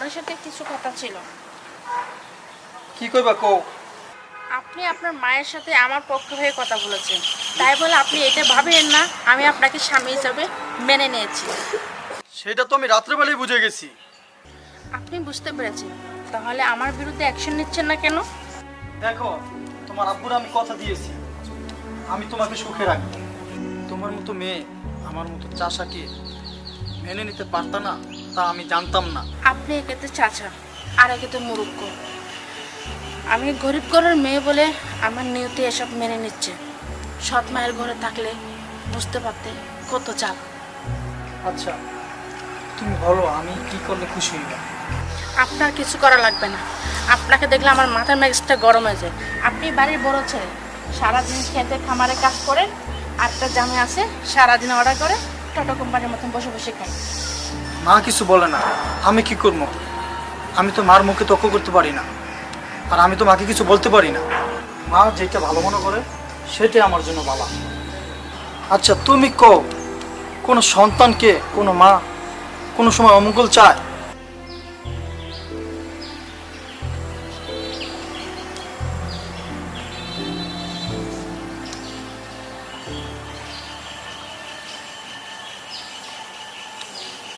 আপনার সাথে কিছু কথা ছিল। কি কইবা কও? আপনি আপনার মায়ের সাথে আমার পক্ষ হয়ে কথা বলেছেন, তাই বলে আপনি এটা ভাবেন না আমি আপনাকে স্বামী হিসাবে মেনে নিয়েছি। সেটা তো আমি রাত্রেবেলায় বুঝে গেছি। আপনি বুঝতে পেরেছেন, তাহলে আমার বিরুদ্ধে অ্যাকশন নিচ্ছেন না কেন? দেখো, তোমার আব্বুর আমি কথা দিয়েছি আমি তোমাকে সুখে রাখবো। তোমার মতো মেয়ে আমার মতো চাষাকে মেনে নিতে পারতা না তা আমি জানতাম না। আপনি একেতে চাচা আর একেতে মুরুক্ষ। আমি গরিব ঘরের মেয়ে বলে আমার নিয়তি এসব মেনে নিচ্ছে। সৎ মায়ের ঘরে থাকলে বুঝতে পারতে কত চাপ। আচ্ছা, তুমি বলো আমি কি করলে খুশি হইব? আপনার কিছু করা লাগবে না। আপনাকে দেখলে আমার মাথার ম্যাগজটা গরম হয়ে যায়। আপনি বাড়ির বড় ছেলে, সারাদিন খেতে খামারে কাজ করেন। আটটা জামে আছে, সারাদিন অর্ডার করে টোটো কোম্পানির মতন বসে বসে খাই। মা কিছু বলে না, আমি কি করবো? আমি তো মার মুখে তর্ক করতে পারি না, আর আমি তো মাকে কিছু বলতে পারি না। মা যেটা ভালো মনে করে সেটাই আমার জন্য ভালো। আচ্ছা তুমি কও, কোনো সন্তানকে কোনো মা কোনো সময় অমঙ্গল চায়?